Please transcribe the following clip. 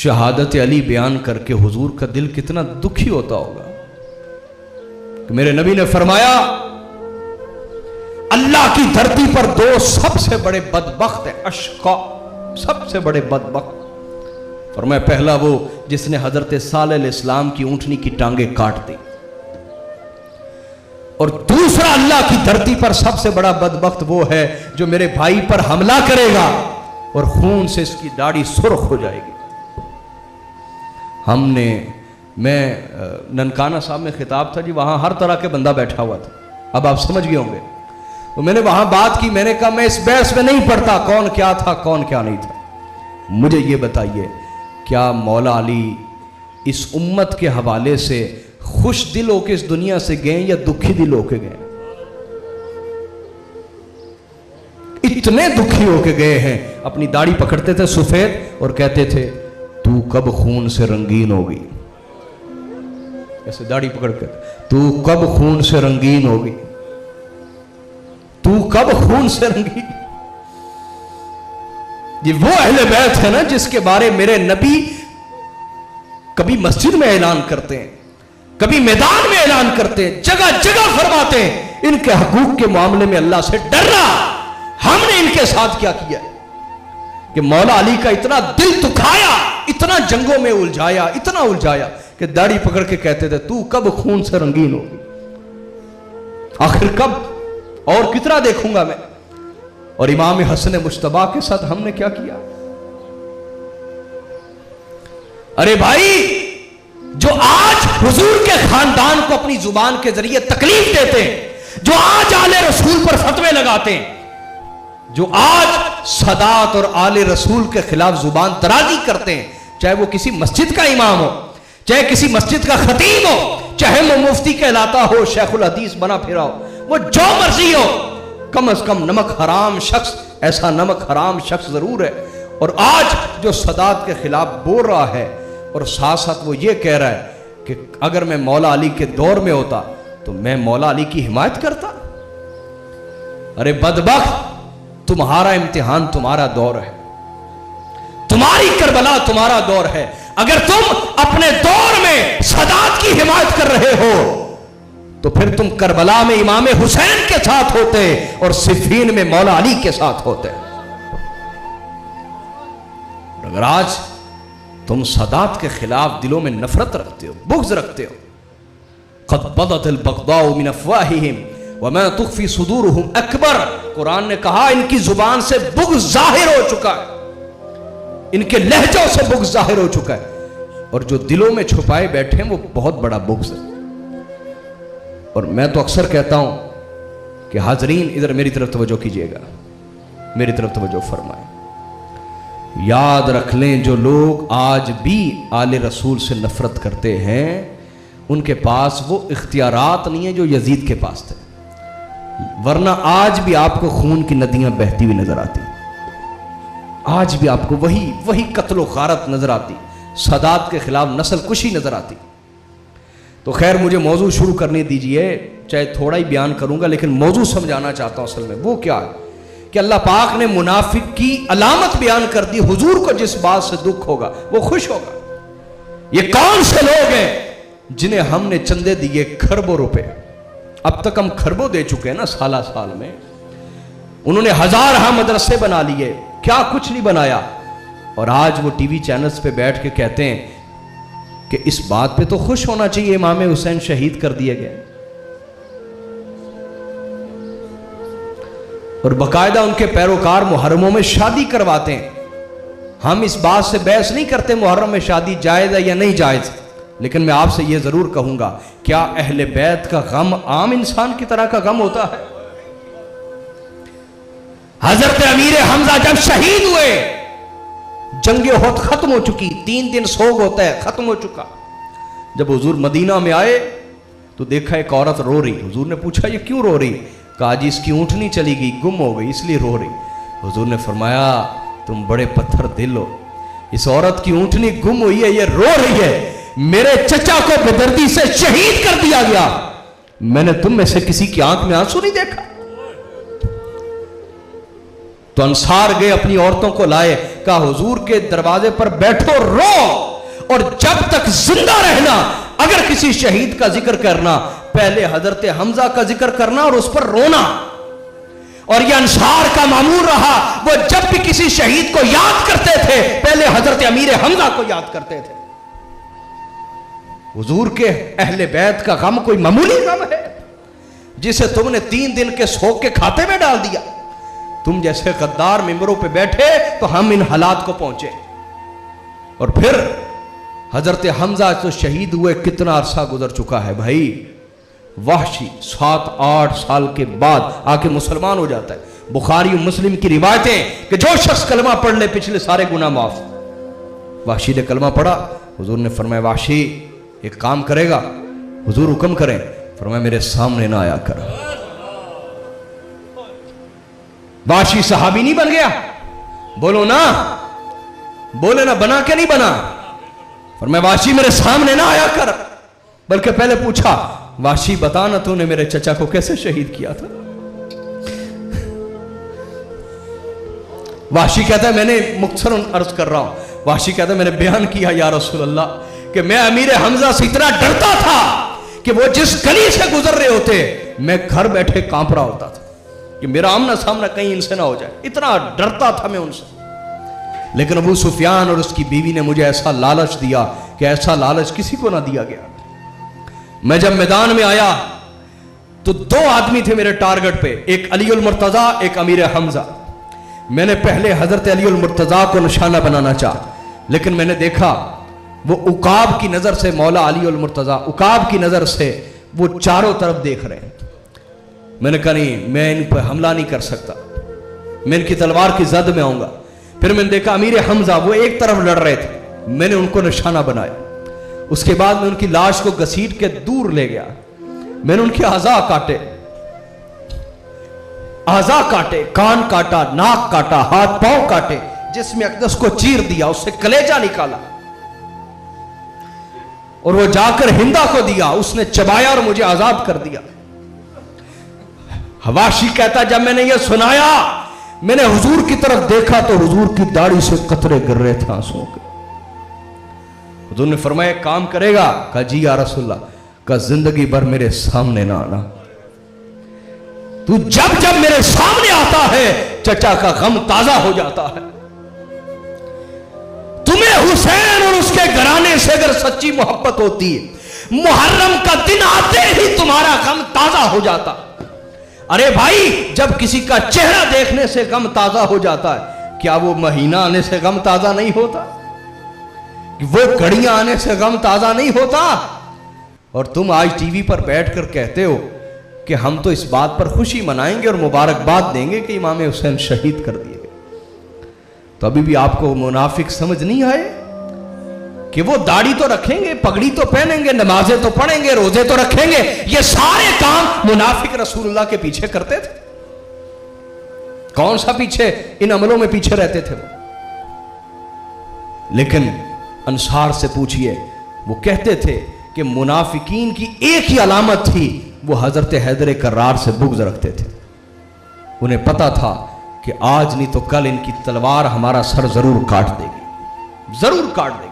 शहादत अली बयान करके हुजूर का दिल कितना दुखी होता होगा कि मेरे नबी ने फरमाया अल्लाह की धरती पर दो सबसे बड़े बदबख्त है, अशका, सबसे बड़े बदबख्त। फरमाया पहला वो जिसने हजरत सालेह अलैहिस्सलाम की ऊंटनी की टांगे काट दी, और दूसरा अल्लाह की धरती पर सबसे बड़ा बदबख्त वो है जो मेरे भाई पर हमला करेगा और खून से इसकी दाढ़ी सुर्ख हो जाएगी। मैं ननकाना साहब में खिताब था जी, वहां हर तरह के बंदा बैठा हुआ था, अब आप समझ गए होंगे। तो मैंने वहां बात की, मैंने कहा मैं इस बहस में नहीं पढ़ता कौन क्या था कौन क्या नहीं था। मुझे ये बताइए क्या मौला अली इस उम्मत के हवाले से खुश दिल होकर इस दुनिया से गए या दुखी दिल होकर गए? इतने दुखी होकर गए हैं, अपनी दाढ़ी पकड़ते थे सफेद और कहते थे तू कब खून से रंगीन होगी, ऐसे दाढ़ी पकड़ कर, तू कब खून से रंगीन होगी, तू कब खून से रंगीन। ये वो अहले बैत है ना जिसके बारे मेरे नबी कभी मस्जिद में ऐलान करते हैं, कभी मैदान में ऐलान करते हैं, जगह जगह फरमाते हैं इनके हकूक के मामले में अल्लाह से डरना। हमने इनके साथ क्या किया कि मौला अली का इतना दिल दुखाया, इतना जंगों में उलझाया, इतना उलझाया कि दाढ़ी पकड़ के कहते थे तू कब खून से रंगीन होगी, आखिर कब और कितना देखूंगा मैं। और इमाम हसन मुश्तबा के साथ हमने क्या किया? अरे भाई जो आज हुजूर के खानदान को अपनी जुबान के जरिए तकलीफ देते हैं, जो आज आले रसूल पर फतवे लगाते हैं, जो आज सदात और आले रसूल के खिलाफ जुबान तराजी करते हैं, चाहे वो किसी मस्जिद का इमाम हो, चाहे किसी मस्जिद का खतीब हो, चाहे वो मुफ्ती कहलाता हो, शेखुल हदीस बना फिरा हो, वो जो मर्जी हो, कम से कम नमक हराम शख्स, ऐसा नमक हराम शख्स जरूर है। और आज जो सदात के खिलाफ बोल रहा है और साथ साथ वो ये कह रहा है कि अगर मैं मौला अली के दौर में होता तो मैं मौला अली की हिमायत करता। अरे बदबख्त, तुम्हारा इम्तिहान तुम्हारा दौर है, तुम्हारी करबला तुम्हारा दौर है। अगर तुम अपने दौर में सदात की हिमायत कर रहे हो तो फिर तुम करबला में इमाम हुसैन के साथ होते और सिफीन में मौला अली के साथ होते। अगर आज तुम सदात के खिलाफ दिलों में नफरत रखते हो, बुग़्ज़ रखते हो, क़द बदतिल बग़दाउ मिन अफ़वाहिहिम व मा तुख़फ़ी सुदूरुहुम अकबर, कुरान ने कहा इनकी जुबान से बुग़्ज़ जाहिर हो चुका है, इनके लहजों से बुग़्ज़ जाहिर हो चुका है, और जो दिलों में छुपाए बैठे हैं वो बहुत बड़ा बुग़्ज़ है। और मैं तो अक्सर कहता हूं कि हाज़रीन इधर मेरी तरफ तवज्जो कीजिएगा, मेरी तरफ तवज्जो फरमाएं। याद रख लें जो लोग आज भी आले रसूल से नफरत करते हैं उनके पास वो इख्तियारात नहीं है जो यजीद के पास थे, वरना आज भी आपको खून की नदियां बहती हुई नजर आती, आज भी आपको वही कत्लो गारत नजर आती, सदात के खिलाफ नस्ल कुशी नजर आती। तो खैर मुझे मौजू शुरू करने दीजिए, चाहे थोड़ा ही बयान करूंगा लेकिन मौजू समझाना चाहता हूं। असल में वो क्या है कि अल्लाह पाक ने मुनाफिक की अलामत बयान कर दी, हुजूर को जिस बात से दुख होगा वो खुश होगा। ये कौन से लोग हैं जिन्हें हमने चंदे दिए खरबों रुपए, अब तक हम खरबों दे चुके हैं ना साल में, उन्होंने हजार मदरसे बना लिए, क्या कुछ नहीं बनाया, और आज वो टीवी चैनल्स पे बैठ के कहते हैं कि इस बात पे तो खुश होना चाहिए इमाम हुसैन शहीद कर दिए गए, और बाकायदा उनके पैरोकार मुहर्रमों में शादी करवाते हैं। हम इस बात से बहस नहीं करते मुहर्रम में शादी जायज़ है या नहीं जायज़, लेकिन मैं आपसे यह जरूर कहूंगा, क्या अहले बैत का गम आम इंसान की तरह का गम होता है? हजरत अमीर हमजा जब शहीद हुए, जंगे होत खत्म हो चुकी, 3 दिन सोग होता है, खत्म हो चुका। जब हुजूर मदीना में आए तो देखा एक औरत रो रही, हुजूर ने पूछा ये क्यों रो रही? कहा जी इसकी ऊँटनी चली गई, गुम हो गई, इसलिए रो रही। हुजूर ने फरमाया तुम बड़े पत्थर दिल हो, इस औरत की ऊँटनी गुम हुई है, ये रो रही है, मेरे चचा को बेदर्दी से शहीद कर दिया गया, मैंने तुम में से किसी की आंख में आंसू नहीं देखा। तो अंसार गए, अपनी औरतों को लाए, कहा हुजूर के दरवाजे पर बैठो, रो, और जब तक जिंदा रहना अगर किसी शहीद का जिक्र करना, पहले हजरत हमजा का जिक्र करना और उस पर रोना। और यह अंसार का मामूल रहा, वो जब भी किसी शहीद को याद करते थे पहले हजरत अमीर हमजा को याद करते थे। हुजूर के अहले बैत का गम कोई मामूली गम है जिसे तुमने 3 दिन के शोक के खाते में डाल दिया। तुम जैसे गद्दार मिंबरों पे बैठे तो हम इन हालात को पहुंचे। और फिर हजरत हमजा तो शहीद हुए, कितना अरसा गुजर चुका है भाई। वाहशी 7-8 साल के बाद आके मुसलमान हो जाता है। बुखारी और मुस्लिम की रिवायतें कि जो शख्स कलमा पढ़ ले पिछले सारे गुनाह माफ। वाहशी ने कलमा पढ़ा, हुजूर ने फरमाया वाहशी एक काम करेगा, हुजूर हुक्म करें, फरमाया मेरे सामने ना आया कर। वाहशी सहाबी नहीं बन गया, बोलो ना, बोले ना, बना के नहीं बना। फरमाया वाहशी मेरे सामने ना आया कर, बल्कि पहले पूछा वाहशी बता ना तूने मेरे चचा को कैसे शहीद किया था। वाहशी कहता है मैंने मुख्तसरन अर्ज कर रहा हूं, वाहशी कहता है मैंने बयान किया या रसूल अल्लाह कि मैं अमीर हमजा से इतना डरता था कि वो जिस गली से गुजर रहे होते मैं घर बैठे कांप रहा होता था कि मेरा आमना सामना कहीं इनसे ना हो जाए, इतना डरता था मैं उनसे। लेकिन अबू सुफियान और उसकी बीवी ने मुझे ऐसा लालच दिया कि ऐसा लालच किसी को ना दिया गया। मैं जब मैदान में आया तो 2 आदमी थे मेरे टारगेट पे, एक अली उल मुर्तजा, एक अमीर हमजा। मैंने पहले हजरत अली उल मुर्तजा को निशाना बनाना चाहा, लेकिन मैंने देखा वो उकाब की नजर से, मौला अली उल मुर्तजा उकाब की नजर से वो चारों तरफ देख रहे हैं। मैंने कहा नहीं, मैं इन पर हमला नहीं कर सकता, मैं इनकी तलवार की जद में आऊंगा। फिर मैंने देखा अमीर हमजा वो एक तरफ लड़ रहे थे, मैंने उनको निशाना बनाया। उसके बाद मैं उनकी लाश को घसीट के दूर ले गया, मैंने उनके आज़ा काटे, आज़ा काटे, कान काटा, नाक काटा, हाथ पांव काटे, जिसमें अकदस को चीर दिया, उससे कलेजा निकाला और वो जाकर हिंदा को दिया, उसने चबाया और मुझे आजाद कर दिया। हवाशी कहता जब मैंने ये सुनाया मैंने हुजूर की तरफ देखा तो हुजूर की दाढ़ी से कतरे गिर रहे थे आंसुओं के। हुजूर ने फरमाया काम करेगा? कहा जी या रसूलल्लाह। कहा जिंदगी भर मेरे सामने ना आना, तू जब जब मेरे सामने आता है चचा का गम ताजा हो जाता है। तुम्हें हुसैन और उसके घराने से अगर सच्ची मोहब्बत होती है, मुहर्रम का दिन आते ही तुम्हारा गम ताजा हो जाता। अरे भाई जब किसी का चेहरा देखने से गम ताजा हो जाता है, क्या वो महीना आने से गम ताजा नहीं होता? वो घड़ियां आने से गम ताजा नहीं होता? और तुम आज टीवी पर बैठकर कहते हो कि हम तो इस बात पर खुशी मनाएंगे और मुबारकबाद देंगे कि इमाम हुसैन शहीद कर दिए गए। तो अभी भी आपको मुनाफिक समझ नहीं आए कि वो दाढ़ी तो रखेंगे, पगड़ी तो पहनेंगे, नमाजें तो पढ़ेंगे, रोजे तो रखेंगे, ये सारे काम मुनाफिक रसूलुल्लाह के पीछे करते थे। कौन सा पीछे? इन अमलों में पीछे रहते थे वो। लेकिन अंसार से पूछिए, वो कहते थे कि मुनाफिकीन की एक ही अलामत थी, वो हजरत हैदर कर्रार से बुग़्ज़ रखते थे। उन्हें पता था कि आज नहीं तो कल इनकी तलवार हमारा सर जरूर काट देगी, जरूर काट देगी।